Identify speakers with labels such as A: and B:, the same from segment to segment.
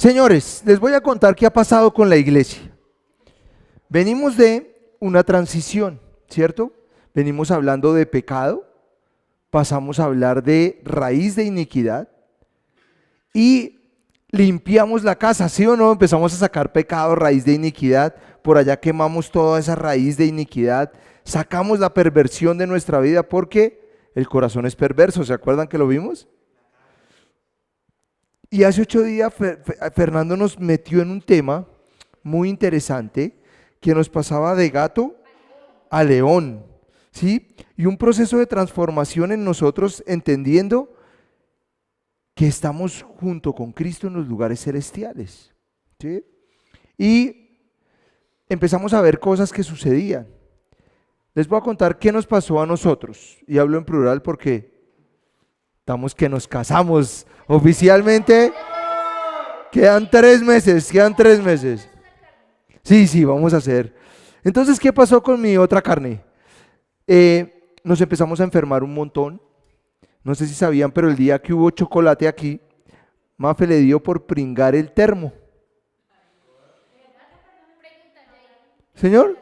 A: Señores, les voy a contar qué ha pasado con la iglesia. Venimos de una transición, ¿cierto? Venimos hablando de pecado, pasamos a hablar de raíz de iniquidad y limpiamos la casa, ¿sí o no? Empezamos a sacar pecado, raíz de iniquidad, por allá quemamos toda esa raíz de iniquidad, sacamos la perversión de nuestra vida porque el corazón es perverso, ¿se acuerdan que lo vimos? Y hace 8 días Fernando nos metió en un tema muy interesante que nos pasaba de gato a león, ¿sí? Y un proceso de transformación en nosotros entendiendo que estamos junto con Cristo en los lugares celestiales, ¿sí? Y empezamos a ver cosas que sucedían. Les voy a contar qué nos pasó a nosotros, y hablo en plural porque estamos que nos casamos oficialmente. Quedan 3 meses. Sí, vamos a hacer. Entonces, ¿qué pasó con mi otra carne? Nos empezamos a enfermar un montón. No sé si sabían, pero el día que hubo chocolate aquí, Mafe le dio por pringar el termo. Señor,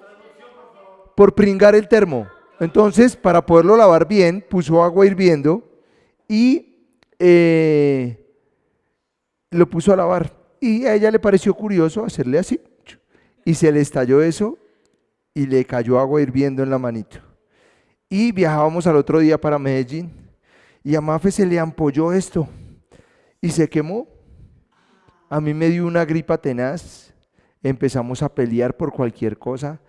A: por pringar el termo. Entonces, para poderlo lavar bien, puso agua hirviendo y lo puso a lavar. Y a ella le pareció curioso hacerle así. Y se le estalló eso y le cayó agua hirviendo en la manito. Y viajábamos al otro día para Medellín. Y a Mafe se le ampolló esto y se quemó. A mí me dio una gripa tenaz. Empezamos a pelear por cualquier cosa.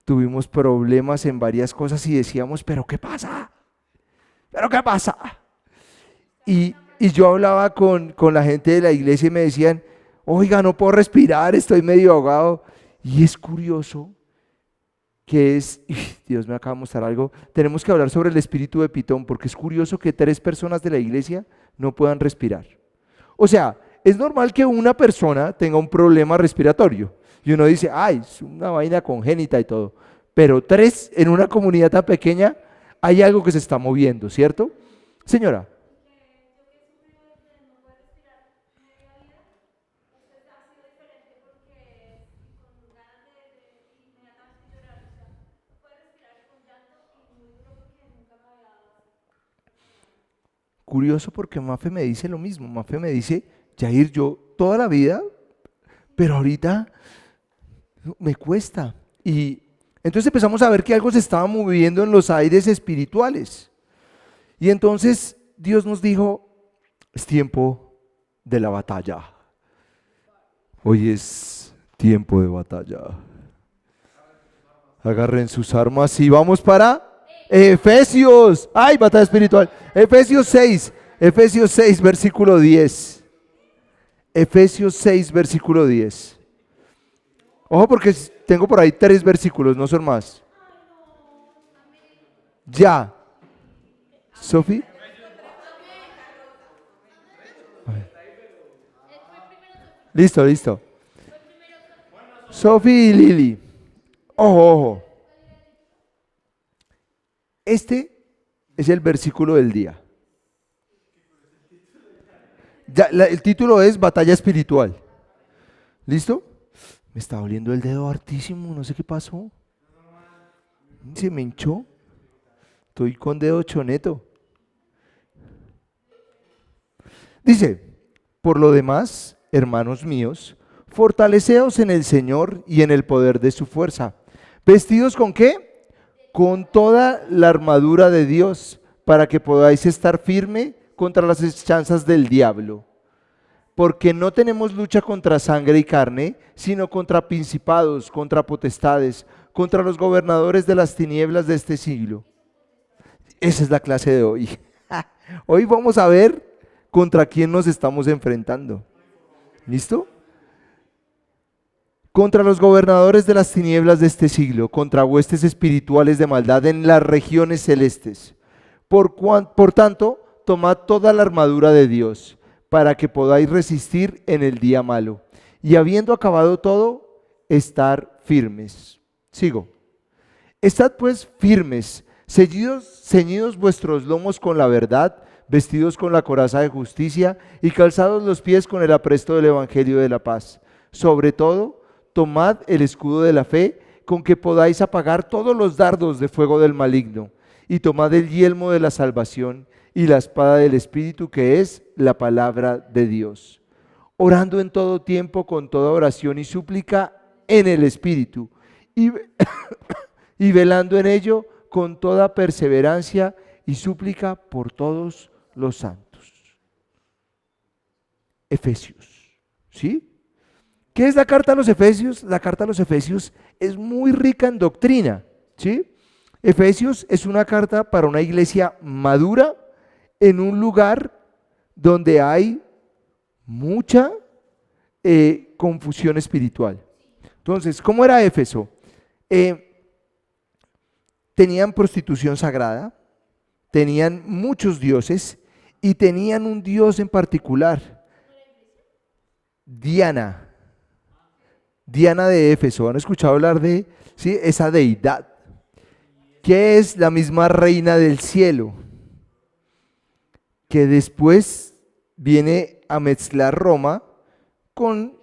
A: Tuvimos problemas en varias cosas y decíamos, ¿pero qué pasa? ¿Pero qué pasa? Y yo hablaba con la gente de la iglesia y me decían, oiga, no puedo respirar, estoy medio ahogado. Y es curioso que Dios me acaba de mostrar algo, tenemos que hablar sobre el espíritu de Pitón, porque es curioso que 3 personas de la iglesia no puedan respirar. O sea, es normal que una persona tenga un problema respiratorio, y uno dice, ay, es una vaina congénita y todo, pero 3 en una comunidad tan pequeña, hay algo que se está moviendo, ¿cierto? Señora. Curioso porque Mafe me dice lo mismo, Mafe me dice, Yair, yo toda la vida, pero ahorita me cuesta. Y entonces empezamos a ver que algo se estaba moviendo en los aires espirituales. Y entonces Dios nos dijo, es tiempo de la batalla. Hoy es tiempo de batalla. Agarren sus armas y vamos para Efesios. ¡Ay, batalla espiritual! Efesios 6, versículo 10. Efesios 6, versículo 10. Ojo porque tengo por ahí 3 versículos, no son más. Ya. ¿Sofi? Listo. Sofi y Lili. Ojo. Este es el versículo del día. Ya, el título es Batalla Espiritual. ¿Listo? Me está doliendo el dedo hartísimo, no sé qué pasó. Se me hinchó. Estoy con dedo choneto. Dice, por lo demás, hermanos míos, fortaleceos en el Señor y en el poder de su fuerza. ¿Vestidos con qué? Con toda la armadura de Dios, para que podáis estar firme contra las acechanzas del diablo. Porque no tenemos lucha contra sangre y carne, sino contra principados, contra potestades, contra los gobernadores de las tinieblas de este siglo. Esa es la clase de hoy. Hoy vamos a ver contra quién nos estamos enfrentando. ¿Listo? Contra los gobernadores de las tinieblas de este siglo, contra huestes espirituales de maldad en las regiones celestes. Por tanto, tomad toda la armadura de Dios, para que podáis resistir en el día malo. Y habiendo acabado todo, estar firmes. Sigo. Estad pues firmes, ceñidos vuestros lomos con la verdad, vestidos con la coraza de justicia y calzados los pies con el apresto del evangelio de la paz. Sobre todo, tomad el escudo de la fe, con que podáis apagar todos los dardos de fuego del maligno, y tomad el yelmo de la salvación y la espada del Espíritu, que es la palabra de Dios, orando en todo tiempo con toda oración y súplica en el Espíritu, y, y velando en ello con toda perseverancia y súplica por todos los santos. Efesios, ¿sí? ¿Qué es la carta a los Efesios? La carta a los Efesios es muy rica en doctrina, ¿sí? Efesios es una carta para una iglesia madura en un lugar donde hay mucha confusión espiritual. Entonces, ¿cómo era Éfeso? Tenían prostitución sagrada, tenían muchos dioses y tenían un dios en particular, Diana. Diana de Éfeso. ¿Han escuchado hablar de esa deidad? Que es la misma reina del cielo, que después viene a mezclar Roma con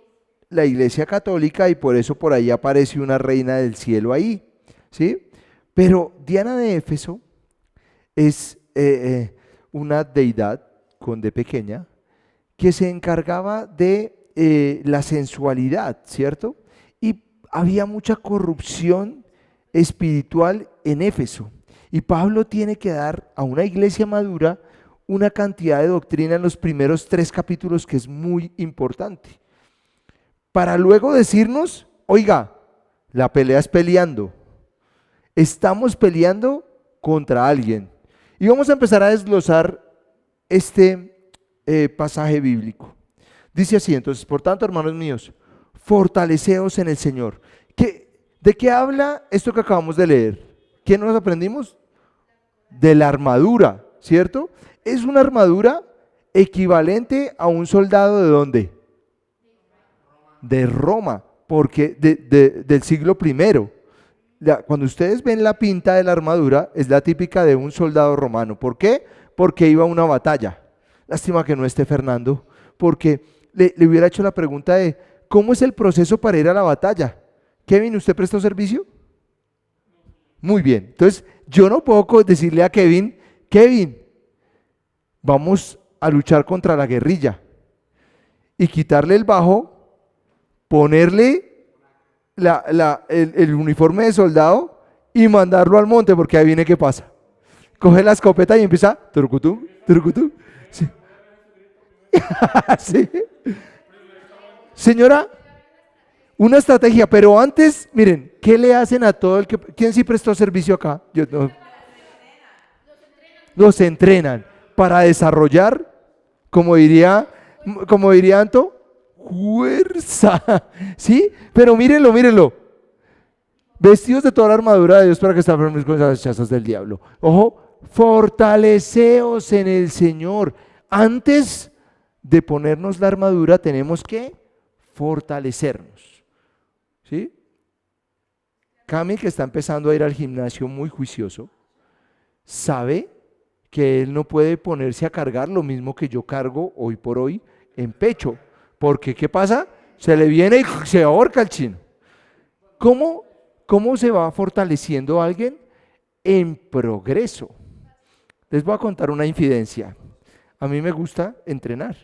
A: la iglesia católica y por eso por ahí aparece una reina del cielo ahí, ¿sí? Pero Diana de Éfeso es una deidad con D pequeña que se encargaba de la sensualidad, ¿cierto? Y había mucha corrupción espiritual en Éfeso. Y Pablo tiene que dar a una iglesia madura una cantidad de doctrina en los primeros 3 capítulos que es muy importante. Para luego decirnos, oiga, la pelea es peleando. Estamos peleando contra alguien. Y vamos a empezar a desglosar este pasaje bíblico. Dice así, entonces, por tanto, hermanos míos, fortaleceos en el Señor. ¿De qué habla esto que acabamos de leer? ¿Qué nos aprendimos? De la armadura, ¿cierto? Es una armadura equivalente a un soldado ¿de dónde? De Roma, porque del siglo I. Cuando ustedes ven la pinta de la armadura, es la típica de un soldado romano. ¿Por qué? Porque iba a una batalla. Lástima que no esté Fernando, porque le hubiera hecho la pregunta de ¿cómo es el proceso para ir a la batalla? Kevin, ¿usted prestó servicio? Muy bien, entonces yo no puedo decirle a Kevin, vamos a luchar contra la guerrilla y quitarle el bajo, ponerle el uniforme de soldado y mandarlo al monte, porque ahí viene qué pasa. Coge la escopeta y empieza, turucutú, turucutú. Sí. Sí. Señora, una estrategia, pero antes, miren, ¿qué le hacen a todo el que... ¿Quién sí prestó servicio acá? Yo no. Los entrenan para desarrollar, como diría Anto, fuerza, ¿sí? Pero mírenlo, vestidos de toda la armadura de Dios para que estén firmes con las chazas del diablo. Ojo, fortaleceos en el Señor. Antes de ponernos la armadura tenemos que fortalecernos. ¿Sí? Cami, que está empezando a ir al gimnasio muy juicioso, sabe que él no puede ponerse a cargar lo mismo que yo cargo hoy por hoy en pecho, porque ¿qué pasa? Se le viene y se ahorca el chino. ¿Cómo se va fortaleciendo alguien? En progreso. Les voy a contar una infidencia. A mí me gusta entrenar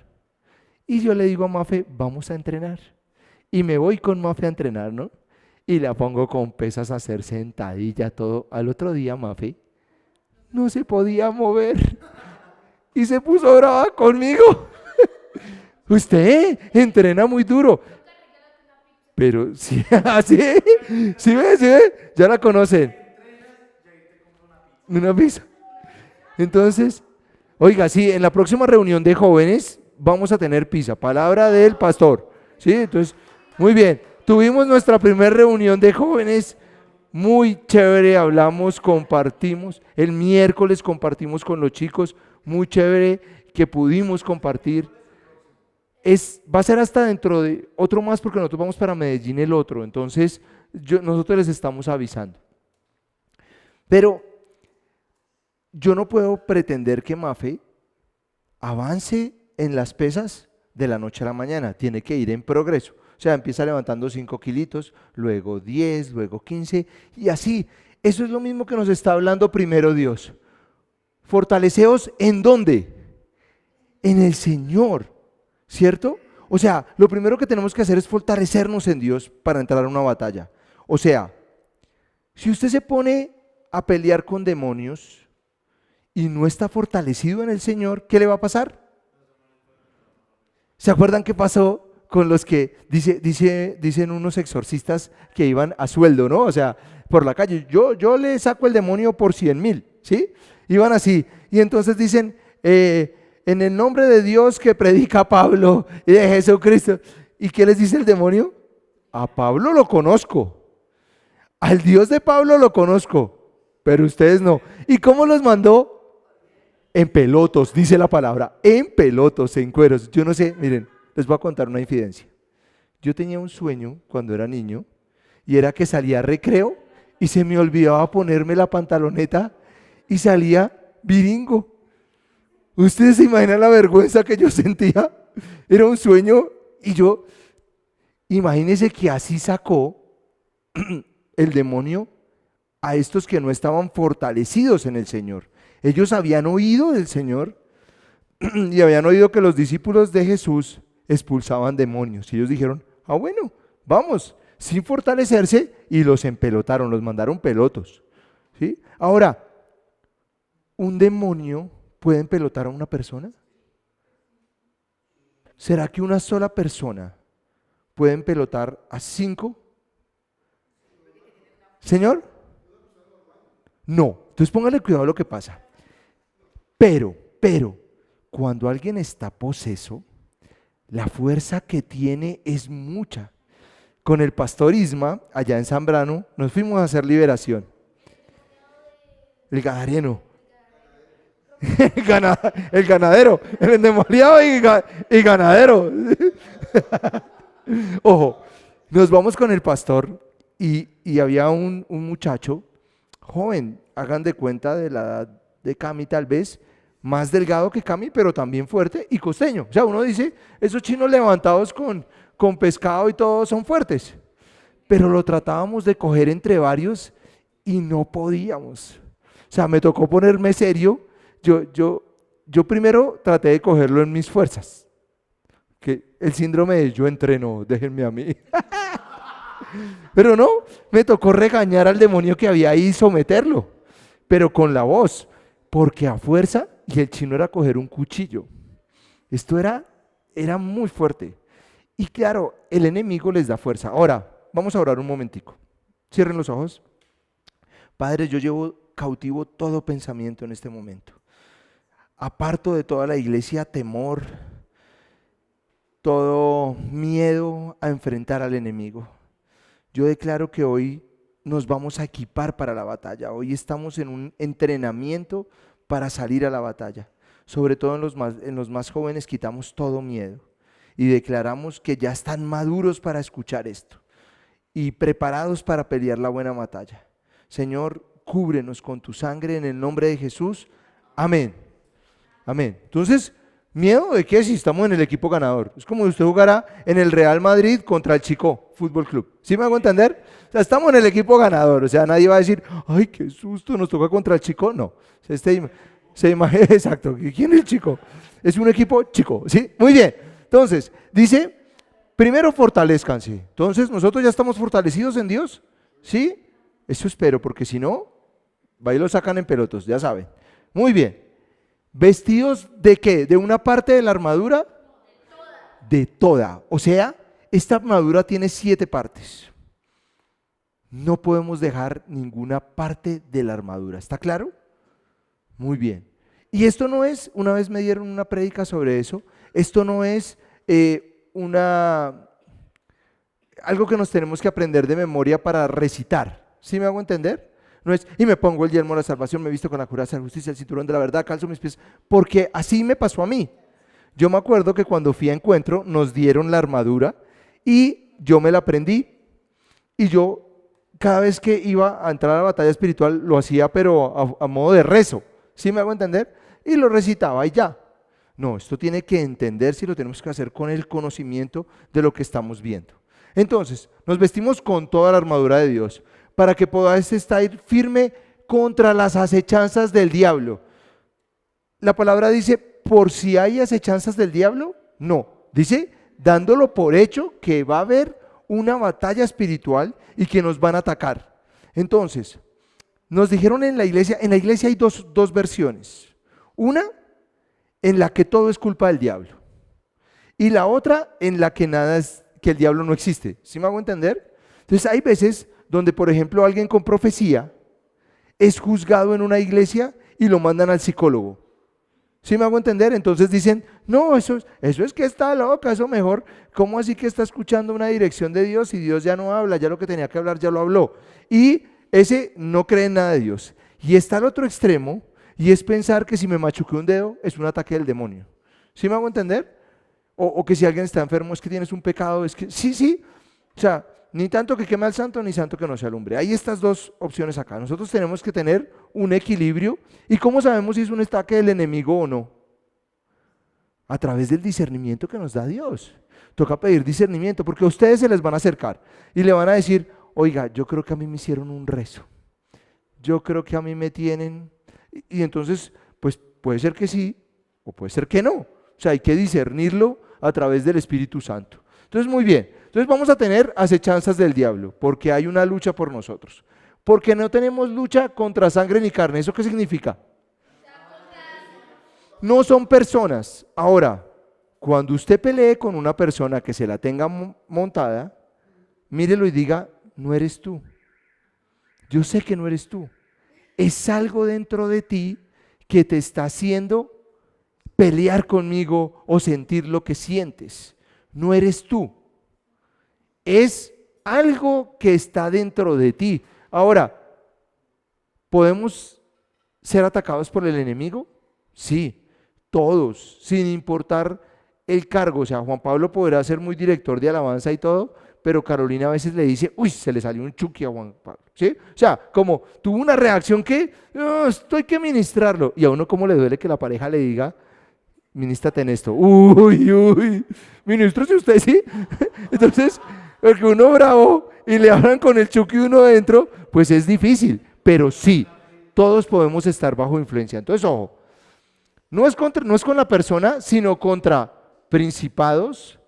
A: y yo le digo a Mafe, vamos a entrenar. Y me voy con Mafe a entrenar, ¿no? Y la pongo con pesas a hacer sentadilla, todo. Al otro día Mafe no se podía mover y se puso brava conmigo. Usted entrena muy duro. Pero sí, sí ve, ya la conocen. Una pizza. Entonces, oiga, sí, en la próxima reunión de jóvenes vamos a tener pizza, palabra del pastor. Sí, entonces, muy bien. Tuvimos nuestra primera reunión de jóvenes, muy chévere, hablamos, compartimos. El miércoles compartimos con los chicos, muy chévere que pudimos compartir. Va a ser hasta dentro de otro más porque nosotros vamos para Medellín el otro, entonces nosotros les estamos avisando. Pero yo no puedo pretender que Mafe avance en las pesas de la noche a la mañana, tiene que ir en progreso. O sea, empieza levantando 5 kilitos, luego 10, luego 15 y así. Eso es lo mismo que nos está hablando primero Dios. Fortaleceos ¿en dónde? En el Señor, ¿cierto? O sea, lo primero que tenemos que hacer es fortalecernos en Dios para entrar a una batalla. O sea, si usted se pone a pelear con demonios y no está fortalecido en el Señor, ¿qué le va a pasar? ¿Se acuerdan qué pasó con los que dicen unos exorcistas que iban a sueldo, ¿no? O sea, por la calle, yo le saco el demonio por 100,000, ¿sí? Iban así, y entonces dicen, en el nombre de Dios que predica Pablo y de Jesucristo. ¿Y qué les dice el demonio? A Pablo lo conozco, al Dios de Pablo lo conozco, pero ustedes no. ¿Y cómo los mandó? En pelotos, dice la palabra, en pelotos, en cueros. Yo no sé, miren, les voy a contar una infidencia. Yo tenía un sueño cuando era niño y era que salía a recreo y se me olvidaba ponerme la pantaloneta y salía viringo. ¿Ustedes se imaginan la vergüenza que yo sentía? Era un sueño y yo, imagínense que así sacó el demonio a estos que no estaban fortalecidos en el Señor. Ellos habían oído del Señor y habían oído que los discípulos de Jesús expulsaban demonios. Y ellos dijeron, ah bueno, vamos, sin fortalecerse, y los empelotaron, los mandaron pelotos, ¿sí? Ahora, ¿un demonio puede empelotar a una persona? ¿Será que una sola persona puede empelotar a 5? ¿Señor? No, entonces póngale cuidado a lo que pasa. Pero, cuando alguien está poseso, la fuerza que tiene es mucha. Con el pastor Isma, allá en Zambrano, nos fuimos a hacer liberación. El gadareno. El ganadero, el endemoniado y ganadero. Ojo, nos vamos con el pastor y había un muchacho joven, hagan de cuenta de la edad de Cami tal vez, más delgado que Cami, pero también fuerte y costeño. O sea, uno dice, esos chinos levantados con pescado y todo son fuertes, pero lo tratábamos de coger entre varios y no podíamos. O sea, me tocó ponerme serio. Yo primero traté de cogerlo en mis fuerzas, que el síndrome de yo entreno, déjenme a mí. Pero no, me tocó regañar al demonio que había ahí y someterlo, pero con la voz, porque a fuerza, y el chino era coger un cuchillo. Esto era muy fuerte. Y claro, el enemigo les da fuerza. Ahora, vamos a orar un momentico. Cierren los ojos. Padre, yo llevo cautivo todo pensamiento en este momento. Aparto de toda la iglesia temor, todo miedo a enfrentar al enemigo. Yo declaro que hoy nos vamos a equipar para la batalla. Hoy estamos en un entrenamiento para salir a la batalla. Sobre todo en los más jóvenes quitamos todo miedo y declaramos que ya están maduros para escuchar esto y preparados para pelear la buena batalla. Señor, cúbrenos con tu sangre en el nombre de Jesús. Amén. Amén. Entonces, ¿miedo de qué si estamos en el equipo ganador? Es como si usted jugara en el Real Madrid contra el Chico Fútbol Club. ¿Sí me hago entender? O sea, estamos en el equipo ganador. O sea, nadie va a decir, ay, qué susto, nos toca contra el Chico. No. O sea, se imagina, exacto. ¿Quién es el Chico? Es un equipo chico. ¿Sí? Muy bien. Entonces, dice, primero fortalezcanse. Entonces, nosotros ya estamos fortalecidos en Dios. ¿Sí? Eso espero, porque si no, va y lo sacan en pelotos, ya saben. Muy bien. ¿Vestidos de qué? ¿De una parte de la armadura? De toda. O sea, esta armadura tiene 7 partes. No podemos dejar ninguna parte de la armadura. ¿Está claro? Muy bien. Y esto no es, una vez me dieron una prédica sobre eso, esto no es algo que nos tenemos que aprender de memoria para recitar. ¿Sí me hago entender? No es, y me pongo el yelmo de la salvación, me visto con la coraza de la justicia, el cinturón de la verdad, calzo mis pies, porque así me pasó a mí. Yo me acuerdo que cuando fui a encuentro nos dieron la armadura y yo me la aprendí y yo cada vez que iba a entrar a la batalla espiritual lo hacía pero a modo de rezo, ¿sí me hago entender? Y lo recitaba y ya. No, esto tiene que entenderse y lo tenemos que hacer con el conocimiento de lo que estamos viendo. Entonces, nos vestimos con toda la armadura de Dios para que podáis estar firme contra las acechanzas del diablo. La palabra dice, por si hay acechanzas del diablo, no. Dice, dándolo por hecho que va a haber una batalla espiritual y que nos van a atacar. Entonces, nos dijeron en la iglesia hay dos versiones. Una en la que todo es culpa del diablo y la otra en la que nada es, que el diablo no existe. ¿Sí me hago entender? Entonces hay veces donde, por ejemplo, alguien con profecía es juzgado en una iglesia y lo mandan al psicólogo. ¿Sí me hago entender? Entonces dicen, no, eso es que está loca, eso mejor, ¿cómo así que está escuchando una dirección de Dios y Dios ya no habla, ya lo que tenía que hablar ya lo habló? Y ese no cree en nada de Dios. Y está al otro extremo, y es pensar que si me machuqué un dedo es un ataque del demonio. ¿Sí me hago entender? O que si alguien está enfermo es que tienes un pecado, es que sí. O sea, ni tanto que queme al santo, ni santo que no se alumbre. Hay estas dos opciones acá. Nosotros tenemos que tener un equilibrio. ¿Y cómo sabemos si es un ataque del enemigo o no? A través del discernimiento que nos da Dios. Toca pedir discernimiento porque a ustedes se les van a acercar y le van a decir, oiga, yo creo que a mí me hicieron un rezo. Yo creo que a mí me tienen... Y entonces, pues puede ser que sí o puede ser que no. O sea, hay que discernirlo a través del Espíritu Santo. Entonces, muy bien. Entonces vamos a tener acechanzas del diablo porque hay una lucha por nosotros. Porque no tenemos lucha contra sangre ni carne. ¿Eso qué significa? No son personas. Ahora, cuando usted pelee con una persona que se la tenga montada, mírelo y diga, no eres tú. Yo sé que no eres tú. Es algo dentro de ti que te está haciendo pelear conmigo o sentir lo que sientes. No eres tú. Es algo que está dentro de ti. Ahora, ¿podemos ser atacados por el enemigo? Sí, todos, sin importar el cargo. O sea, Juan Pablo podrá ser muy director de alabanza y todo, pero Carolina a veces le dice, uy, se le salió un chuki a Juan Pablo. ¿Sí? O sea, como tuvo una reacción que, no, esto hay que ministrarlo. Y a uno como le duele que la pareja le diga, ministrate en esto. Uy, ministro, si usted sí. Entonces, porque uno bravo y le hablan con el chuki uno dentro, pues es difícil. Pero sí, todos podemos estar bajo influencia. Entonces, ojo, no es con la persona, sino contra principados,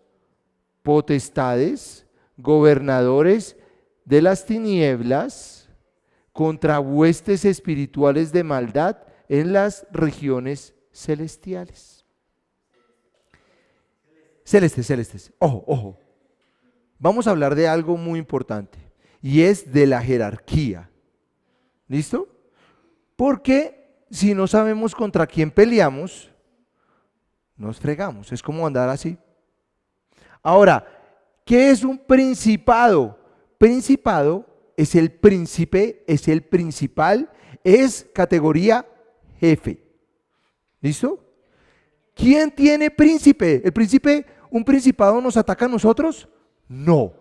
A: potestades, gobernadores de las tinieblas, contra huestes espirituales de maldad en las regiones celestiales. Celestes. Ojo. Vamos a hablar de algo muy importante y es de la jerarquía. ¿Listo? Porque si no sabemos contra quién peleamos, nos fregamos. Es como andar así. Ahora, ¿qué es un principado? Principado es el príncipe, es el principal, es categoría jefe. ¿Listo? ¿Quién tiene príncipe? ¿El príncipe, un principado nos ataca a nosotros? No.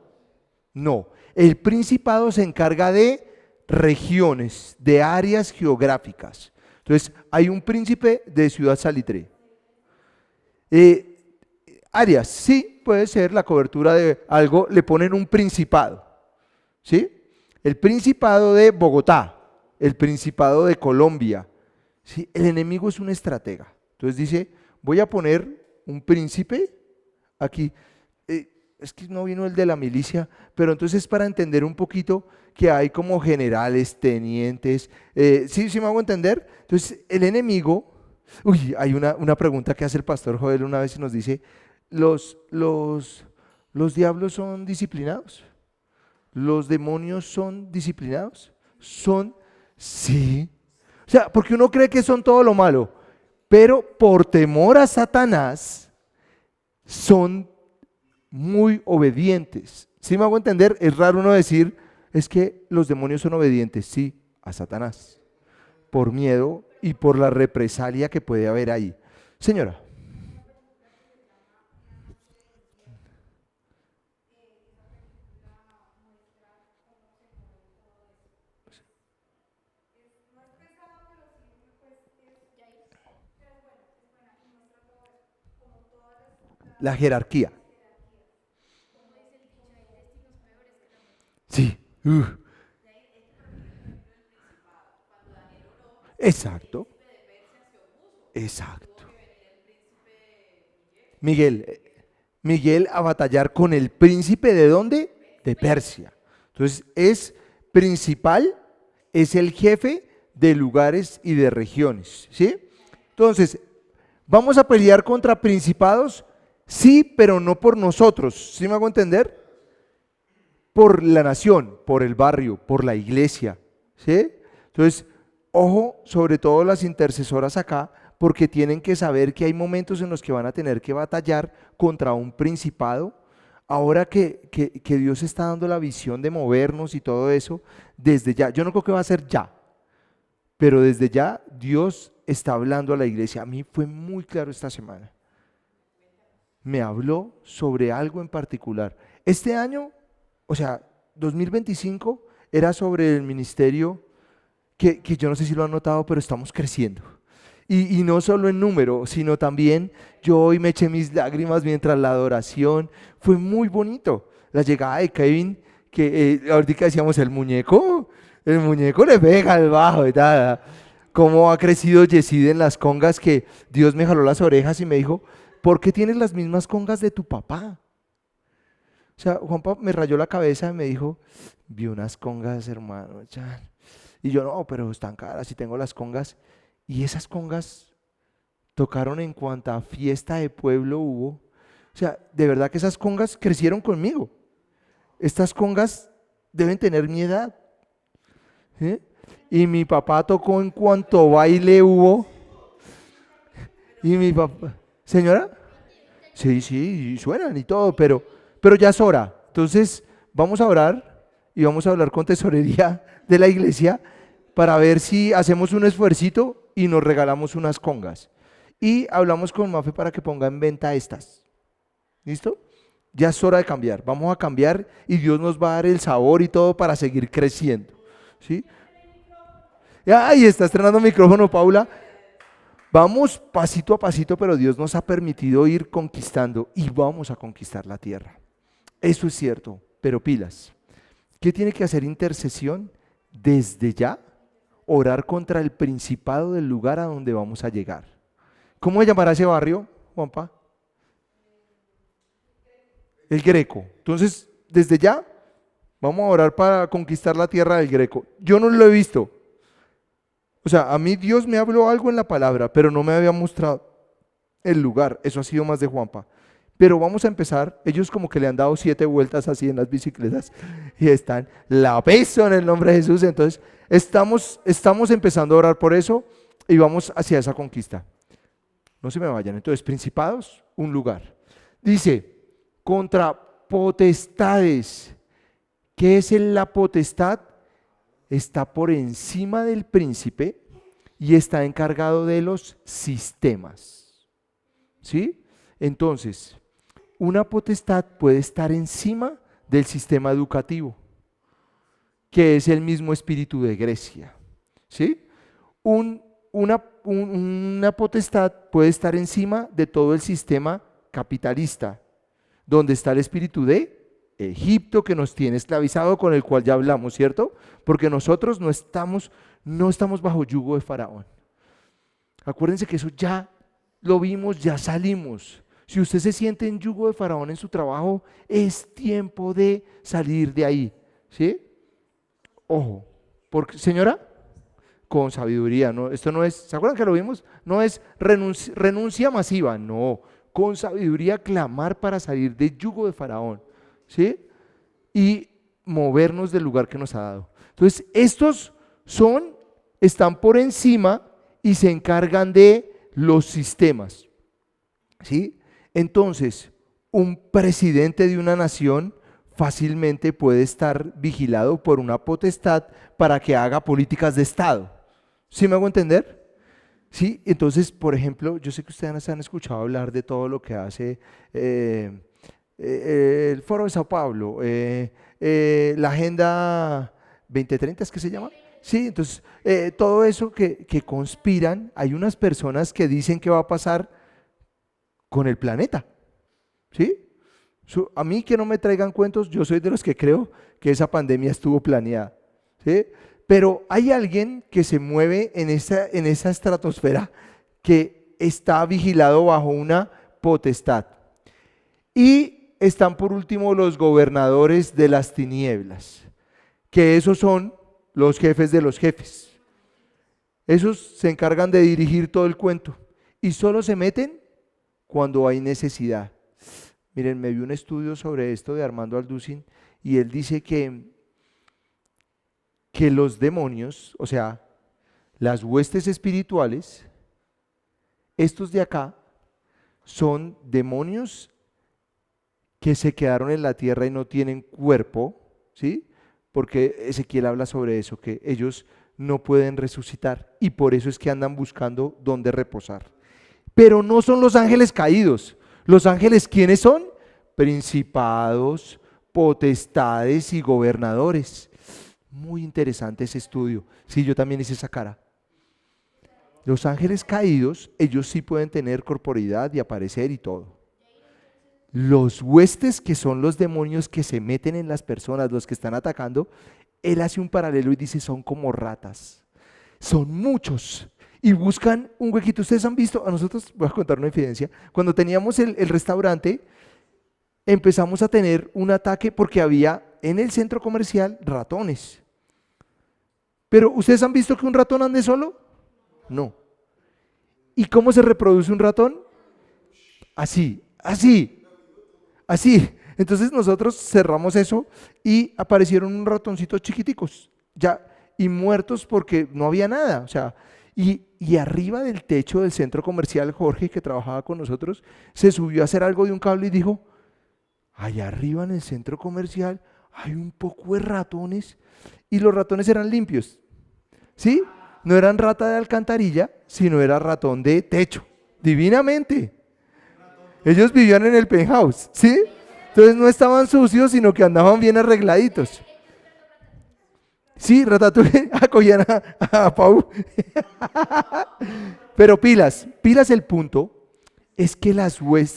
A: El principado se encarga de regiones, de áreas geográficas. Entonces, hay un príncipe de Ciudad Salitre. Áreas, sí, puede ser la cobertura de algo, le ponen un principado, ¿sí? El principado de Bogotá, el principado de Colombia, ¿sí? El enemigo es un estratega. Entonces dice, voy a poner un príncipe aquí. Es que no vino el de la milicia, pero entonces para entender un poquito que hay como generales, tenientes, sí me hago entender. Entonces el enemigo, hay una pregunta que hace el pastor Joel una vez y nos dice, ¿los diablos son disciplinados? ¿Los demonios son disciplinados? Sí. O sea, porque uno cree que son todo lo malo, pero por temor a Satanás son muy obedientes. ¿Sí me hago entender? Es raro uno decir, es que los demonios son obedientes, sí, a Satanás, por miedo y por la represalia que puede haber ahí. Señora. La jerarquía. Sí. Exacto. Exacto. Miguel, Miguel a batallar con el príncipe ¿de dónde? De Persia. Entonces es principal, es el jefe de lugares y de regiones, ¿sí? Entonces, ¿vamos a pelear contra principados? Sí, pero no por nosotros, ¿sí me hago entender? Por la nación, por el barrio, por la iglesia, ¿sí? Entonces, ojo, sobre todo las intercesoras acá, porque tienen que saber que hay momentos en los que van a tener que batallar contra un principado. Ahora que Dios está dando la visión de movernos y todo eso, desde ya, yo no creo que va a ser ya, pero desde ya Dios está hablando a la iglesia. A mí fue muy claro esta semana. Me habló sobre algo en particular. Este año, o sea, 2025, era sobre el ministerio que yo no sé si lo han notado, pero estamos creciendo. Y no solo en número, sino también yo hoy me eché mis lágrimas mientras la adoración. Fue muy bonito. La llegada de Kevin, que ahorita decíamos el muñeco le pega al bajo y tal. Cómo ha crecido Yesid en las congas, que Dios me jaló las orejas y me dijo, ¿por qué tienes las mismas congas de tu papá? O sea, Juanpa me rayó la cabeza y me dijo, vi unas congas, hermano. Y yo, no, pero están caras y tengo las congas. Y esas congas tocaron en cuanta fiesta de pueblo hubo. O sea, de verdad que esas congas crecieron conmigo. Estas congas deben tener mi edad. ¿Sí? Y mi papá tocó en cuanto baile hubo. Y mi papá, ¿señora? Sí, sí, y suenan y todo, pero ya es hora. Entonces, vamos a orar y vamos a hablar con tesorería de la iglesia para ver si hacemos un esfuercito y nos regalamos unas congas. Y hablamos con Mafe para que ponga en venta estas. ¿Listo? Ya es hora de cambiar. Vamos a cambiar y Dios nos va a dar el sabor y todo para seguir creciendo. ¿Sí? Ay, está estrenando micrófono, Paula. Vamos pasito a pasito, pero Dios nos ha permitido ir conquistando y vamos a conquistar la tierra. Eso es cierto, pero pilas. ¿Qué tiene que hacer intercesión? Desde ya, orar contra el principado del lugar a donde vamos a llegar. ¿Cómo se llamará ese barrio, Juanpa? El Greco. Entonces, desde ya, vamos a orar para conquistar la tierra del Greco. Yo no lo he visto. O sea, a mí Dios me habló algo en la palabra, pero no me había mostrado el lugar. Eso ha sido más de Juanpa. Pero vamos a empezar. Ellos como que le han dado 7 vueltas así en las bicicletas y están, la beso en el nombre de Jesús. Entonces, estamos empezando a orar por eso y vamos hacia esa conquista. No se me vayan. Entonces, principados, un lugar. Dice, contra potestades. ¿Qué es la potestad? Está por encima del príncipe y está encargado de los sistemas. ¿Sí? Entonces, una potestad puede estar encima del sistema educativo, que es el mismo espíritu de Grecia. ¿Sí? Una potestad puede estar encima de todo el sistema capitalista, donde está el espíritu de Egipto, que nos tiene esclavizado, con el cual ya hablamos, ¿cierto? Porque nosotros no estamos bajo yugo de Faraón. Acuérdense que eso ya lo vimos, ya salimos. Si usted se siente en yugo de Faraón en su trabajo, es tiempo de salir de ahí, ¿sí? Ojo, porque, señora, con sabiduría, ¿no? Esto no es, ¿se acuerdan que lo vimos? No es renuncia masiva, no. Con sabiduría clamar para salir del yugo de Faraón, ¿sí? Y movernos del lugar que nos ha dado. Entonces, estos están por encima y se encargan de los sistemas, ¿sí? Entonces, un presidente de una nación fácilmente puede estar vigilado por una potestad para que haga políticas de Estado. ¿Sí me hago entender? Sí, entonces, por ejemplo, yo sé que ustedes han escuchado hablar de todo lo que hace el Foro de Sao Paulo, la Agenda 2030, ¿es que se llama? Sí, entonces, todo eso que conspiran, hay unas personas que dicen que va a pasar con el planeta. ¿Sí? A mí que no me traigan cuentos, yo soy de los que creo que esa pandemia estuvo planeada. ¿Sí? Pero hay alguien que se mueve en esa estratosfera que está vigilado bajo una potestad. Y están por último los gobernadores de las tinieblas, que esos son los jefes de los jefes. Esos se encargan de dirigir todo el cuento y solo se meten cuando hay necesidad. Miren, me vi un estudio sobre esto de Armando Alducin y él dice que los demonios, o sea, las huestes espirituales, estos de acá, son demonios que se quedaron en la tierra y no tienen cuerpo, ¿sí? Porque Ezequiel habla sobre eso, que ellos no pueden resucitar y por eso es que andan buscando dónde reposar. Pero no son los ángeles caídos. Los ángeles, ¿quiénes son? Principados, potestades y gobernadores. Muy interesante ese estudio. Sí, yo también hice esa cara. Los ángeles caídos, ellos sí pueden tener corporeidad y aparecer y todo. Los huestes, que son los demonios que se meten en las personas, los que están atacando, él hace un paralelo y dice, son como ratas. Son muchos y buscan un huequito. Ustedes han visto, a nosotros, voy a contar una infidencia, cuando teníamos el restaurante, empezamos a tener un ataque porque había en el centro comercial ratones. Pero ¿ustedes han visto que un ratón ande solo? No. ¿Y cómo se reproduce un ratón? Así, así, así. Entonces nosotros cerramos eso y aparecieron unos ratoncitos chiquiticos, ya, y muertos porque no había nada. O sea, y arriba del techo del centro comercial, Jorge, que trabajaba con nosotros, se subió a hacer algo de un cable y dijo, allá arriba en el centro comercial hay un poco de ratones, y los ratones eran limpios, ¿sí? No eran rata de alcantarilla, sino era ratón de techo, divinamente. Ellos vivían en el penthouse, ¿sí? Entonces no estaban sucios, sino que andaban bien arregladitos. Sí, Ratatouille, acogían a Pau. Pero pilas el punto, es que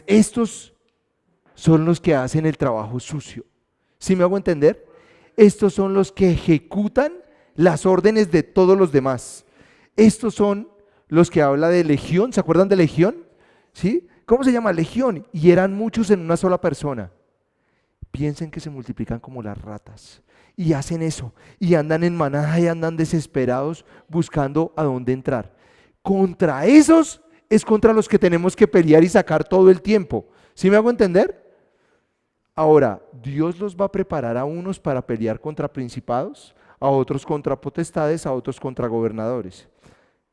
A: estos son los que hacen el trabajo sucio. ¿Sí me hago entender? Estos son los que ejecutan las órdenes de todos los demás. Estos son los que habla de legión, ¿se acuerdan de legión? ¿Sí? ¿Cómo se llama? Legión. Y eran muchos en una sola persona. Piensen que se multiplican como las ratas y hacen eso y andan en manada y andan desesperados buscando a dónde entrar. Contra esos es contra los que tenemos que pelear y sacar todo el tiempo. ¿Sí me hago entender? Ahora, Dios los va a preparar a unos para pelear contra principados, a otros contra potestades, a otros contra gobernadores.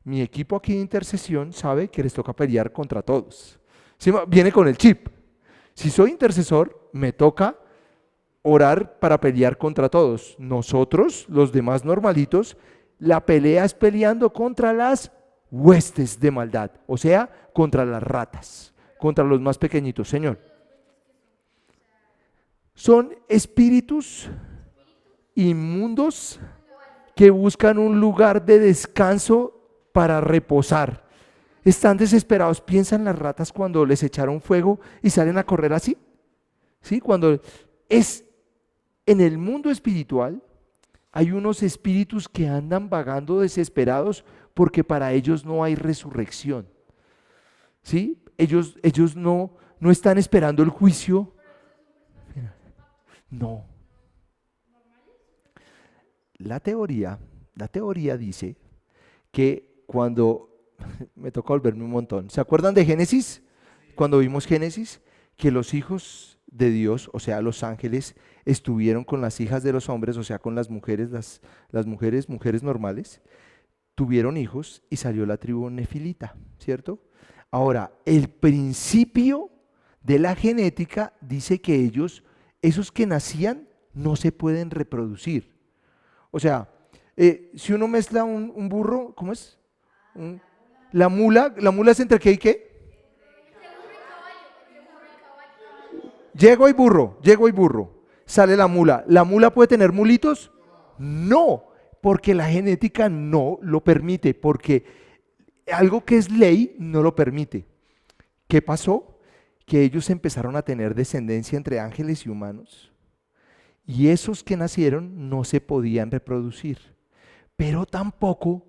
A: Mi equipo aquí de intercesión sabe que les toca pelear contra todos. ¿Sí? Viene con el chip. Si soy intercesor, me toca orar para pelear contra todos. Nosotros, los demás normalitos, la pelea es peleando contra las huestes de maldad, o sea, contra las ratas, contra los más pequeñitos, Señor. Son espíritus inmundos que buscan un lugar de descanso para reposar. Están desesperados. ¿Piensan las ratas cuando les echaron fuego y salen a correr así? ¿Sí? Cuando es en el mundo espiritual, hay unos espíritus que andan vagando desesperados porque para ellos no hay resurrección. ¿Sí? Ellos no están esperando el juicio. No. La teoría dice que cuando, me toca volverme un montón, ¿se acuerdan de Génesis? Cuando vimos Génesis, que los hijos de Dios, o sea, los ángeles, estuvieron con las hijas de los hombres, o sea, con las mujeres, las mujeres normales, tuvieron hijos y salió la tribu nefilita, ¿cierto? Ahora, el principio de la genética dice que esos que nacían, no se pueden reproducir. O sea, si uno mezcla un burro, ¿cómo es? La mula es entre qué y qué? Yegua y burro. Sale la mula. ¿La mula puede tener mulitos? No, porque la genética no lo permite, porque algo que es ley no lo permite. ¿Qué pasó? que ellos empezaron a tener descendencia entre ángeles y humanos, y esos que nacieron no se podían reproducir, pero tampoco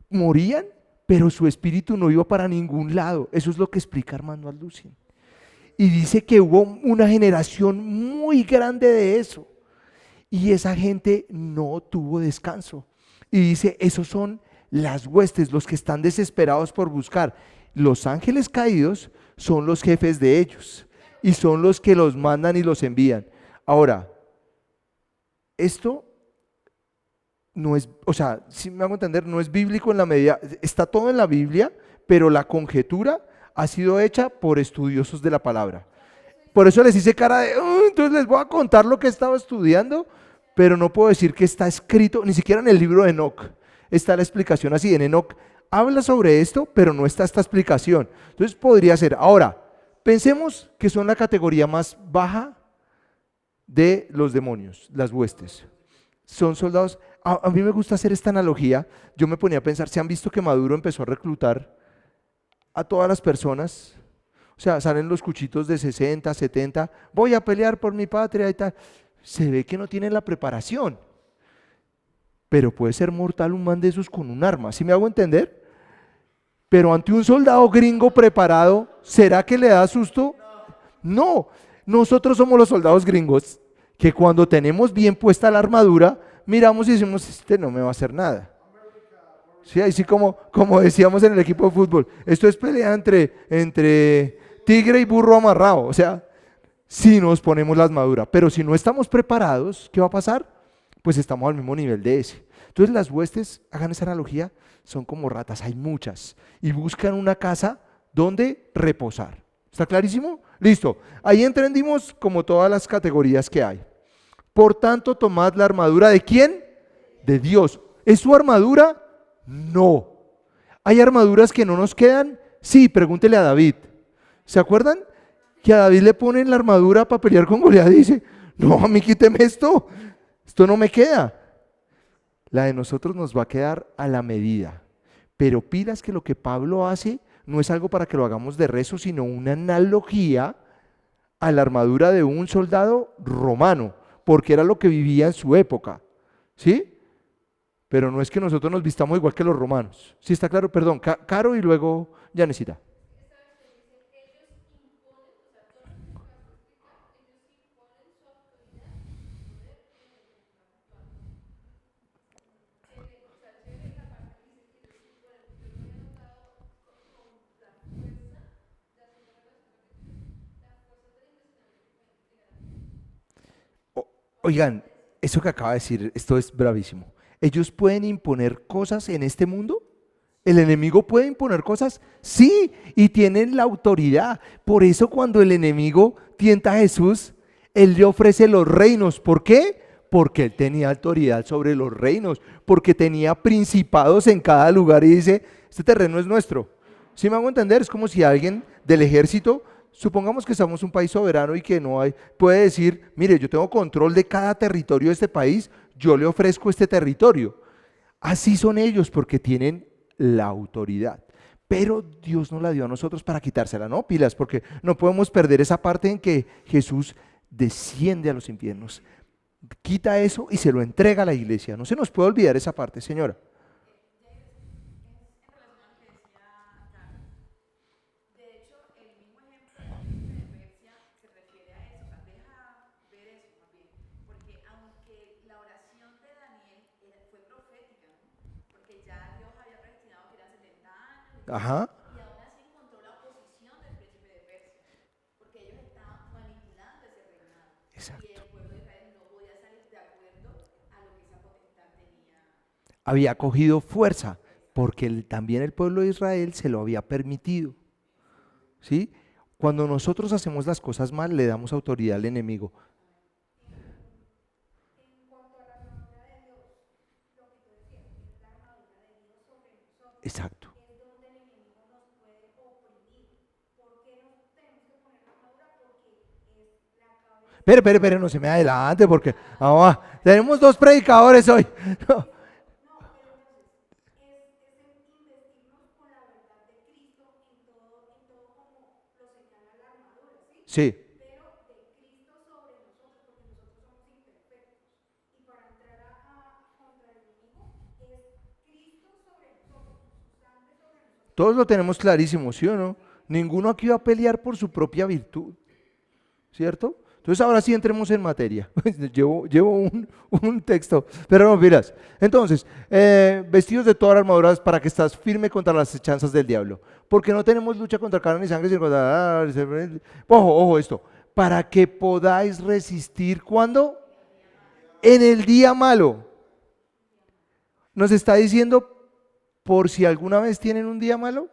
A: morían, pero su espíritu no iba para ningún lado. Eso es lo que explica Armando Alducin. Y dice que hubo una generación muy grande de eso, y esa gente no tuvo descanso. Y dice, esos son las huestes, los que están desesperados por buscar. Los ángeles caídos son los jefes de ellos y son los que los mandan y los envían. Ahora, esto no es, o sea, si me hago entender, no es bíblico en la medida, está todo en la Biblia, pero la conjetura ha sido hecha por estudiosos de la palabra. Por eso les hice cara de, entonces les voy a contar lo que he estado estudiando, pero no puedo decir que está escrito, ni siquiera en el libro de Enoc está la explicación así. En Enoc habla sobre esto, pero no está esta explicación. Entonces podría ser. Ahora, pensemos que son la categoría más baja de los demonios, las huestes. Son soldados. A mí me gusta hacer esta analogía. Yo me ponía a pensar, ¿se han visto que Maduro empezó a reclutar a todas las personas? O sea, salen los cuchitos de 60, 70, voy a pelear por mi patria y tal. Se ve que no tienen la preparación, pero puede ser mortal un man de esos con un arma, ¿sí me hago entender? Pero ante un soldado gringo preparado, ¿será que le da susto? No, nosotros somos los soldados gringos, que cuando tenemos bien puesta la armadura, miramos y decimos, este no me va a hacer nada. Sí, así como decíamos en el equipo de fútbol, esto es pelea entre tigre y burro amarrado, o sea, si nos ponemos la armadura, pero si no estamos preparados, ¿qué va a pasar? Pues estamos al mismo nivel de ese. Entonces las huestes, hagan esa analogía, son como ratas, hay muchas, y buscan una casa donde reposar. ¿Está clarísimo? Listo, ahí entendimos como todas las categorías que hay. Por tanto, tomad la armadura ¿de quién? De Dios. ¿Es su armadura? No. ¿Hay armaduras que no nos quedan? Sí, pregúntele a David. ¿Se acuerdan? Que a David le ponen la armadura para pelear con Goliat y dice, no, a mí quíteme esto no me queda. La de nosotros nos va a quedar a la medida, pero pilas que lo que Pablo hace no es algo para que lo hagamos de rezo, sino una analogía a la armadura de un soldado romano, porque era lo que vivía en su época, ¿sí? Pero no es que nosotros nos vistamos igual que los romanos. ¿Sí está claro? Perdón, Caro y luego Janesita. Oigan, eso que acaba de decir, esto es bravísimo. ¿Ellos pueden imponer cosas en este mundo? ¿El enemigo puede imponer cosas? Sí, y tienen la autoridad. Por eso cuando el enemigo tienta a Jesús, él le ofrece los reinos. ¿Por qué? Porque él tenía autoridad sobre los reinos, porque tenía principados en cada lugar y dice, este terreno es nuestro. ¿Sí me hago entender? Es como si alguien del ejército, supongamos que somos un país soberano y que no hay, puede decir, mire, yo tengo control de cada territorio de este país, yo le ofrezco este territorio. Así son ellos porque tienen la autoridad. Pero Dios nos la dio a nosotros para quitársela, ¿no? Pilas, porque no podemos perder esa parte en que Jesús desciende a los infiernos, quita eso y se lo entrega a la iglesia. No se nos puede olvidar esa parte, señora. Ajá. Exacto. Había cogido fuerza porque también el pueblo de Israel se lo había permitido. ¿Sí? Cuando nosotros hacemos las cosas mal, le damos autoridad al enemigo. Exacto. Espere, no se me adelante porque vamos, tenemos dos predicadores hoy. No. Sí. Todos lo tenemos clarísimo, ¿sí o no? Ninguno aquí va a pelear por su propia virtud, ¿cierto? Entonces ahora sí entremos en materia. llevo un texto, pero no, miras. Entonces, vestidos de toda la armadura para que estás firme contra las hechanzas del diablo. Porque no tenemos lucha contra carne y sangre, sino contra... Ojo esto. Para que podáis resistir, ¿cuándo? En el día malo. Nos está diciendo, por si alguna vez tienen un día malo.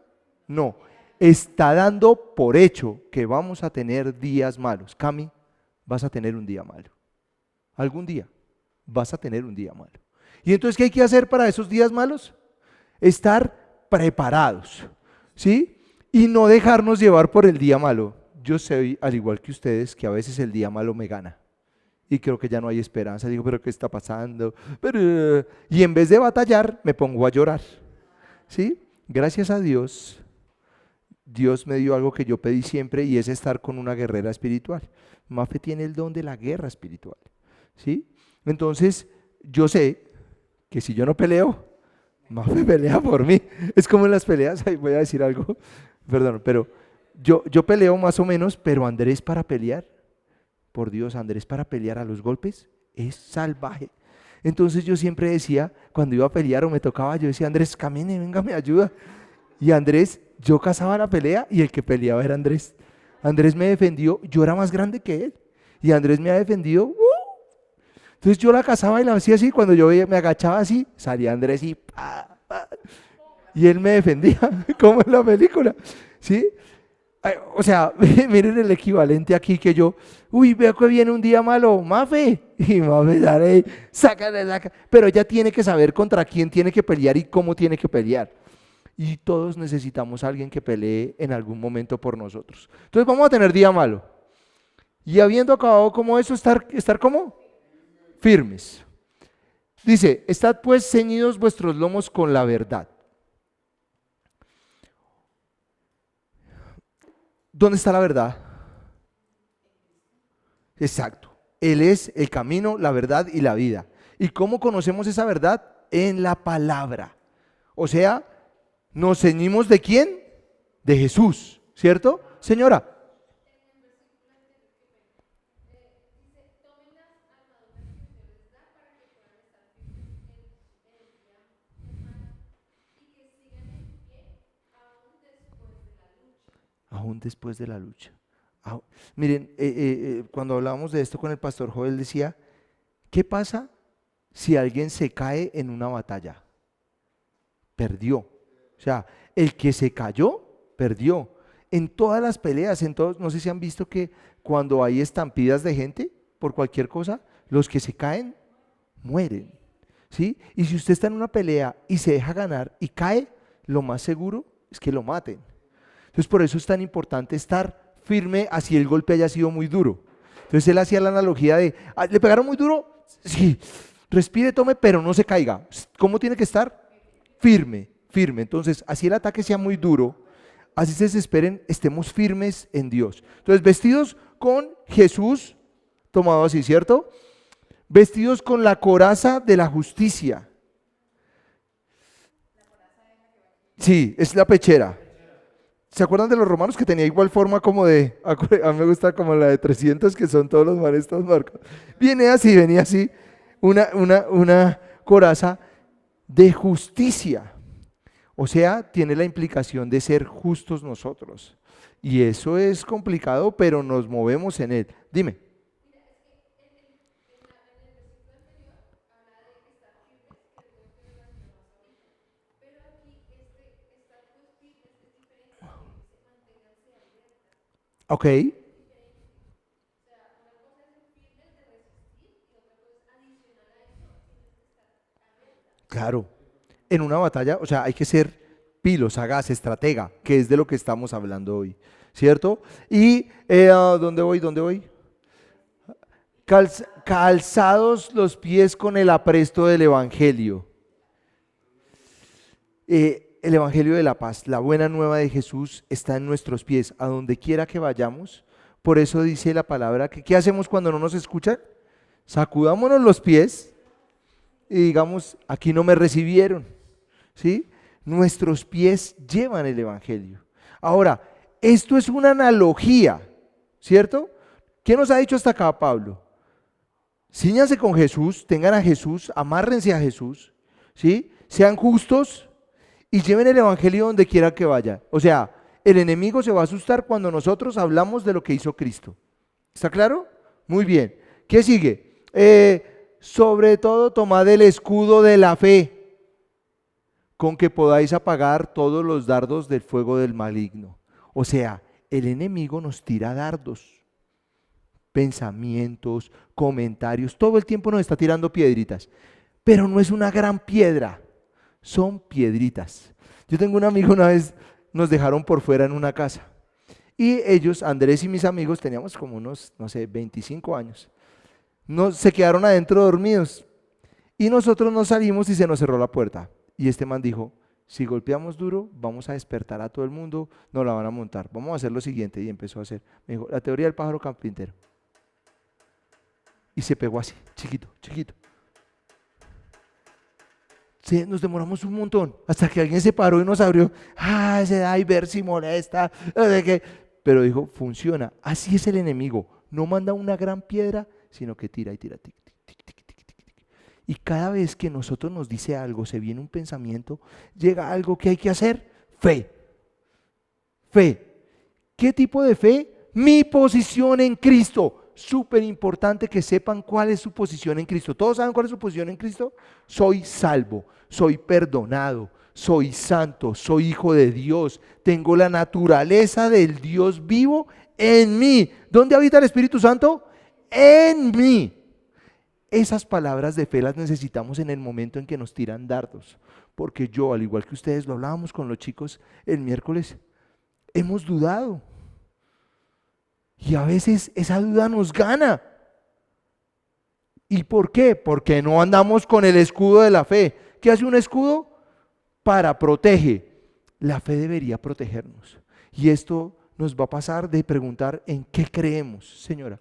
A: No, está dando por hecho que vamos a tener días malos. Cami, vas a tener un día malo. Algún día vas a tener un día malo. ¿Y entonces qué hay que hacer para esos días malos? Estar preparados, ¿sí? Y no dejarnos llevar por el día malo. Yo sé, al igual que ustedes, que a veces el día malo me gana. Y creo que ya no hay esperanza. Digo, pero ¿qué está pasando? Y en vez de batallar, me pongo a llorar. ¿Sí? Gracias a Dios, Dios me dio algo que yo pedí siempre y es estar con una guerrera espiritual. Mafe tiene el don de la guerra espiritual, ¿sí? Entonces, yo sé que si yo no peleo, Mafe pelea por mí. Es como en las peleas, ahí voy a decir algo, perdón, pero yo peleo más o menos, pero Andrés para pelear, por Dios, Andrés para pelear a los golpes es salvaje. Entonces yo siempre decía, cuando iba a pelear o me tocaba, yo decía, Andrés, camine, venga, me ayuda. Y Andrés, yo cazaba la pelea y el que peleaba era Andrés. Andrés me defendió, yo era más grande que él. Y Andrés me ha defendido. Entonces yo la cazaba y la hacía así, cuando yo me agachaba así, salía Andrés y pa, pa, y él me defendía, como en la película. ¿Sí? O sea, miren el equivalente aquí que yo, veo que viene un día malo, Mafe, y Mafe, dale, sácale, saca. Pero ella tiene que saber contra quién tiene que pelear y cómo tiene que pelear. Y todos necesitamos a alguien que pelee en algún momento por nosotros. Entonces vamos a tener día malo. Y habiendo acabado como eso, estar ¿cómo? Firmes. Dice, estad pues ceñidos vuestros lomos con la verdad. ¿Dónde está la verdad? Exacto. Él es el camino, la verdad y la vida. ¿Y cómo conocemos esa verdad? En la palabra. O sea, nos ceñimos ¿de quién? De Jesús, ¿cierto? Señora. Aún después de la lucha. Miren, cuando hablábamos de esto con el pastor Joel decía, ¿qué pasa si alguien se cae en una batalla? Perdió. O sea, el que se cayó, perdió. En todas las peleas, no sé si han visto que cuando hay estampidas de gente por cualquier cosa, los que se caen mueren. ¿Sí? Y si usted está en una pelea y se deja ganar y cae, lo más seguro es que lo maten. Entonces por eso es tan importante estar firme así el golpe haya sido muy duro. Entonces él hacía la analogía de, ¿le pegaron muy duro? Sí, respire, tome, pero no se caiga. ¿Cómo tiene que estar? Firme, firme. Entonces así el ataque sea muy duro, así se desesperen, estemos firmes en Dios. Entonces vestidos con Jesús, tomado así, ¿cierto? Vestidos con la coraza de la justicia. Sí, es la pechera. ¿Se acuerdan de los romanos que tenía igual forma como de, a mí me gusta como la de 300 que son todos los maestros marcos? Venía así, una coraza de justicia. O sea, tiene la implicación de ser justos nosotros. Y eso es complicado, pero nos movemos en él. Dime. Ok, claro. En una batalla, o sea, hay que ser pilo, sagaz, estratega, que es de lo que estamos hablando hoy, ¿cierto? Y, ¿dónde voy? ¿Dónde voy? Calzados los pies con el apresto del Evangelio. El Evangelio de la paz, la buena nueva de Jesús está en nuestros pies. A donde quiera que vayamos, Por eso dice la palabra que ¿qué hacemos cuando no nos escuchan? Sacudámonos los pies y digamos, aquí no me recibieron, ¿sí? Nuestros pies llevan el evangelio. Ahora, esto es una analogía, ¿cierto? ¿Qué nos ha dicho hasta acá Pablo? Cíñanse con Jesús, tengan a Jesús, amárrense a Jesús, ¿sí? Sean justos y lleven el evangelio donde quiera que vaya. O sea, el enemigo se va a asustar cuando nosotros hablamos de lo que hizo Cristo. ¿Está claro? Muy bien. ¿Qué sigue? Sobre todo tomad el escudo de la fe, con que podáis apagar todos los dardos del fuego del maligno. O sea, el enemigo nos tira dardos, pensamientos, comentarios, todo el tiempo nos está tirando piedritas, pero no es una gran piedra, son piedritas. Yo tengo un amigo, una vez nos dejaron por fuera en una casa y ellos, Andrés y mis amigos, teníamos como unos, no sé, 25 años, se quedaron adentro dormidos y nosotros nos salimos y se nos cerró la puerta y este man dijo, si golpeamos duro, vamos a despertar a todo el mundo, nos la van a montar, vamos a hacer lo siguiente. Y empezó a hacer, me dijo, la teoría del pájaro carpintero. Y se pegó así, chiquito, chiquito. Sí, nos demoramos un montón, hasta que alguien se paró y nos abrió, ese diver si molesta, no sé qué. Pero dijo, funciona, así es el enemigo, no manda una gran piedra, sino que tira y tira, tic, tic, tic, tic, tic, tic, tic. Y cada vez que nosotros nos dice algo, se viene un pensamiento, llega algo que hay que hacer, fe. Fe. ¿Qué tipo de fe? Mi posición en Cristo. Súper importante que sepan cuál es su posición en Cristo. ¿Todos saben cuál es su posición en Cristo? Soy salvo, soy perdonado, soy santo, soy hijo de Dios, tengo la naturaleza del Dios vivo en mí. ¿Dónde habita el Espíritu Santo? En mí. Esas palabras de fe las necesitamos en el momento en que nos tiran dardos, porque yo, al igual que ustedes, lo hablábamos con los chicos el miércoles, hemos dudado y a veces esa duda nos gana. ¿Y por qué? Porque no andamos con el escudo de la fe. ¿Qué hace un escudo? Para protege. La fe debería protegernos y esto nos va a pasar de preguntar en qué creemos, señora.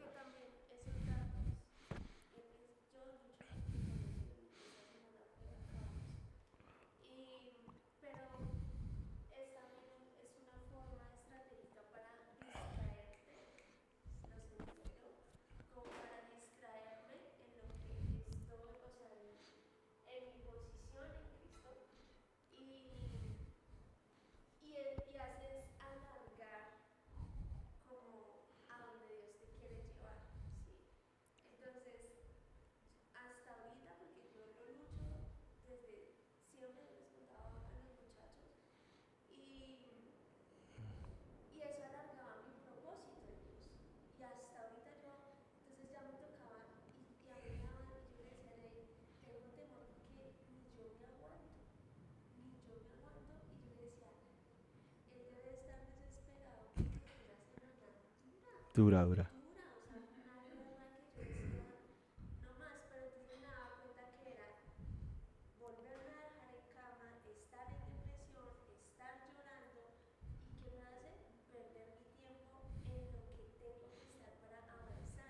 A: Dura, dura.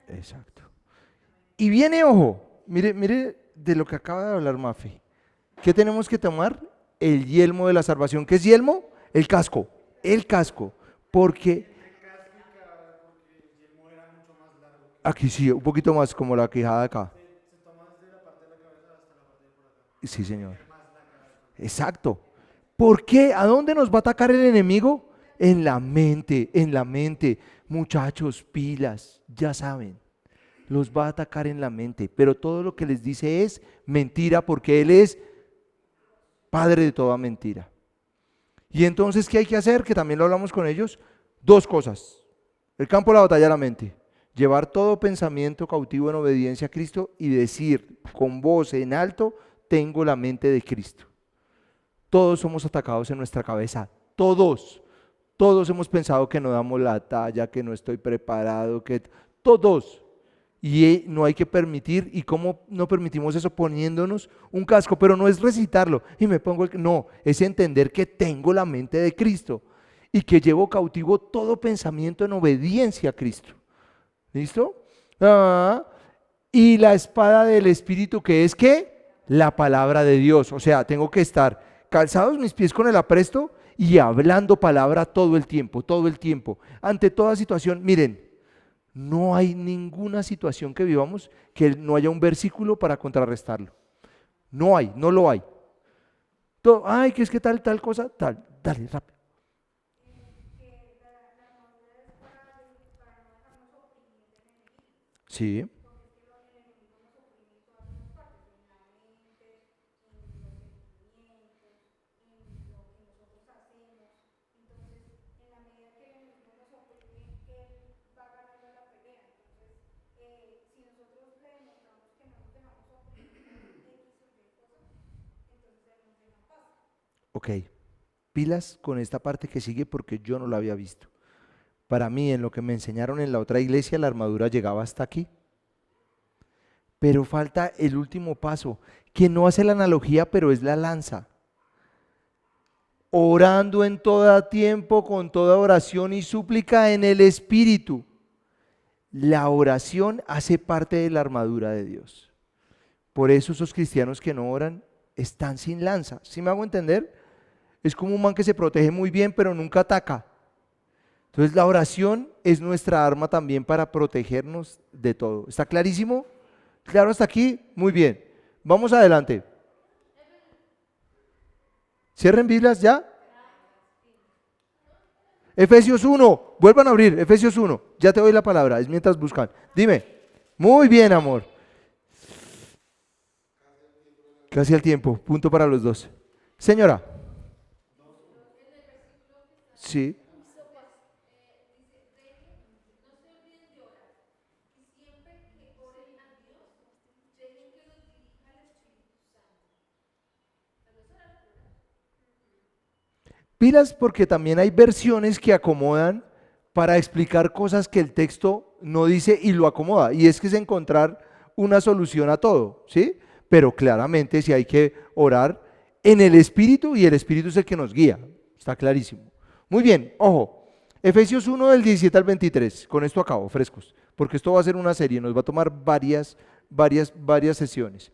A: Exacto. Y viene, ojo, mire, mire de lo que acaba de hablar Mafe. ¿Qué tenemos que tomar? El yelmo de la salvación. ¿Qué es yelmo? El casco. El casco. Porque aquí sí, un poquito más como la quijada acá. Sí, señor. Exacto. ¿Por qué? ¿A dónde nos va a atacar el enemigo? En la mente, en la mente. Muchachos, pilas, ya saben. Los va a atacar en la mente, pero todo lo que les dice es mentira porque Él es padre de toda mentira. Y entonces, ¿qué hay que hacer? Que también lo hablamos con ellos. Dos cosas. El campo de la batalla de la mente. Llevar todo pensamiento cautivo en obediencia a Cristo y decir con voz en alto, tengo la mente de Cristo. Todos somos atacados en nuestra cabeza, todos hemos pensado que no damos la talla, que no estoy preparado, que todos. Y no hay que permitir, ¿y cómo no permitimos eso? Poniéndonos un casco, pero no es recitarlo y me pongo no, es entender que tengo la mente de Cristo y que llevo cautivo todo pensamiento en obediencia a Cristo. ¿Listo? Ah, y la espada del Espíritu, que es ¿qué? La palabra de Dios. O sea, tengo que estar calzados mis pies con el apresto y hablando palabra todo el tiempo, todo el tiempo. Ante toda situación, miren, no hay ninguna situación que vivamos que no haya un versículo para contrarrestarlo. No hay, no lo hay. Todo, ay, que es que tal cosa, tal, dale, rápido. Sí, ok. Pilas con esta parte que sigue porque yo no la había visto. Para mí, en lo que me enseñaron en la otra iglesia, la armadura llegaba hasta aquí. Pero falta el último paso, que no hace la analogía, pero es la lanza. Orando en todo tiempo, con toda oración y súplica en el Espíritu. La oración hace parte de la armadura de Dios. Por eso esos cristianos que no oran están sin lanza. ¿Sí me hago entender? Es como un man que se protege muy bien, pero nunca ataca. Entonces la oración es nuestra arma también para protegernos de todo. ¿Está clarísimo? ¿Claro hasta aquí? Muy bien. Vamos adelante. Cierren Biblias ya. Efesios 1, vuelvan a abrir, Efesios 1. Ya te doy la palabra, es mientras buscan. Dime. Muy bien, amor. Casi al tiempo, punto para los dos. Señora. Sí. Pilas porque también hay versiones que acomodan para explicar cosas que el texto no dice y lo acomoda. Y es que es encontrar una solución a todo, ¿sí? Pero claramente si hay que orar en el Espíritu y el Espíritu es el que nos guía. Está clarísimo. Muy bien, ojo. Efesios 1 del 17 al 23. Con esto acabo, frescos. Porque esto va a ser una serie, nos va a tomar varias sesiones.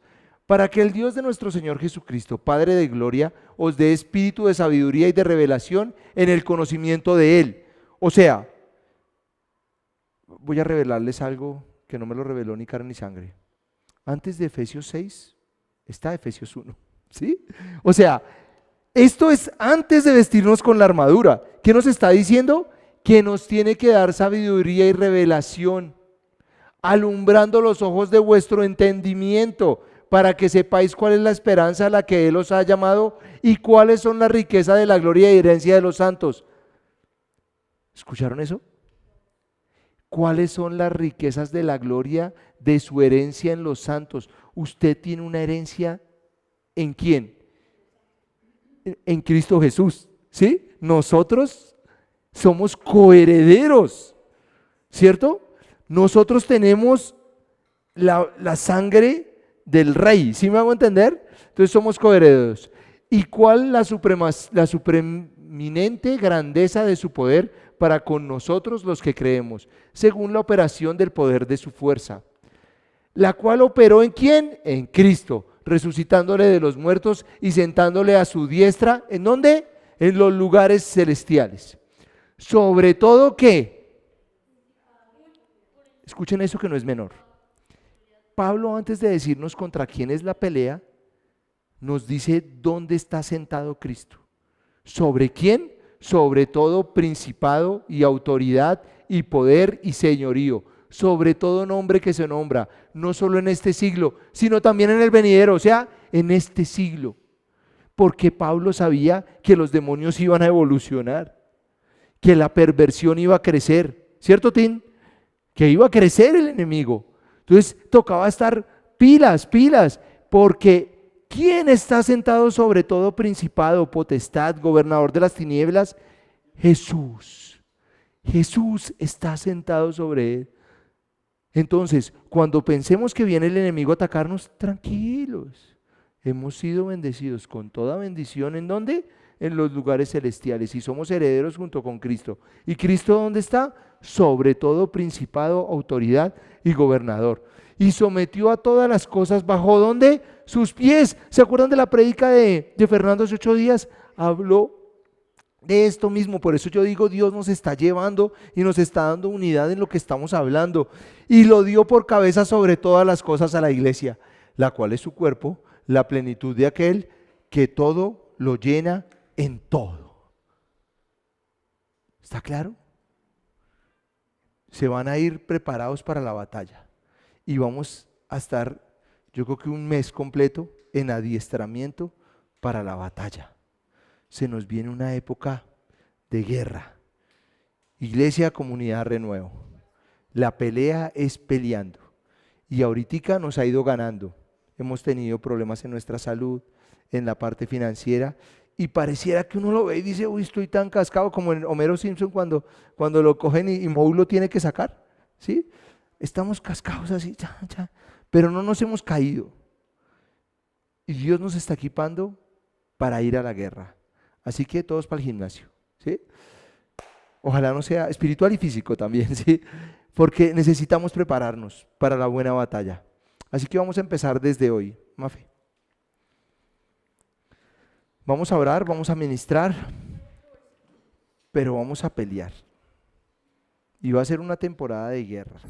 A: Para que el Dios de nuestro Señor Jesucristo, Padre de gloria, os dé espíritu de sabiduría y de revelación en el conocimiento de Él. O sea, voy a revelarles algo que no me lo reveló ni carne ni sangre. Antes de Efesios 6 está Efesios 1, ¿sí? O sea, esto es antes de vestirnos con la armadura. ¿Qué nos está diciendo? Que nos tiene que dar sabiduría y revelación, alumbrando los ojos de vuestro entendimiento, para que sepáis cuál es la esperanza a la que Él os ha llamado y cuáles son las riquezas de la gloria y herencia de los santos. ¿Escucharon eso? ¿Cuáles son las riquezas de la gloria de su herencia en los santos? Usted tiene una herencia ¿en quién? En Cristo Jesús, ¿sí? Nosotros somos coherederos, ¿cierto? Nosotros tenemos la sangre del rey, ¿sí me hago entender? Entonces somos coherederos. ¿Y cuál la supreminente grandeza de su poder para con nosotros los que creemos? Según la operación del poder de su fuerza, la cual operó ¿en quién? En Cristo, resucitándole de los muertos y sentándole a su diestra, ¿en dónde? En los lugares celestiales. Sobre todo, ¿qué? Escuchen eso que no es menor. Pablo, antes de decirnos contra quién es la pelea, nos dice dónde está sentado Cristo. ¿Sobre quién? Sobre todo principado y autoridad y poder y señorío, sobre todo nombre que se nombra, no solo en este siglo, sino también en el venidero, o sea, en este siglo. Porque Pablo sabía que los demonios iban a evolucionar, que la perversión iba a crecer, ¿cierto, Tim? Que iba a crecer el enemigo. Entonces tocaba estar pilas, porque ¿quién está sentado sobre todo principado, potestad, gobernador de las tinieblas? Jesús. Jesús está sentado sobre él. Entonces, cuando pensemos que viene el enemigo a atacarnos, tranquilos. Hemos sido bendecidos con toda bendición. ¿En dónde? En los lugares celestiales. Y somos herederos junto con Cristo. ¿Y Cristo dónde está? sobre todo principado, autoridad y gobernador. Y sometió a todas las cosas bajo ¿dónde? Sus pies. ¿Se acuerdan de la prédica de Fernando hace 8 días? Habló de esto mismo. Por eso yo digo, Dios nos está llevando y nos está dando unidad en lo que estamos hablando. Y lo dio por cabeza sobre todas las cosas a la iglesia, la cual es su cuerpo, la plenitud de aquel que todo lo llena en todo. ¿Está claro? Se van a ir preparados para la batalla y vamos a estar, yo creo que un mes completo en adiestramiento para la batalla. Se nos viene una época de guerra. Iglesia, comunidad, renuevo. La pelea es peleando y ahorita nos ha ido ganando. Hemos tenido problemas en nuestra salud, en la parte financiera, y pareciera que uno lo ve y dice, uy, estoy tan cascado, como en Homero Simpson cuando lo cogen y Moe lo tiene que sacar, ¿sí? Estamos cascados así, pero no nos hemos caído. Y Dios nos está equipando para ir a la guerra. Así que todos para el gimnasio, ¿sí? Ojalá no sea espiritual y físico también, ¿sí? Porque necesitamos prepararnos para la buena batalla. Así que vamos a empezar desde hoy, Mafe. Vamos a orar, vamos a ministrar, pero vamos a pelear. Y va a ser una temporada de guerra.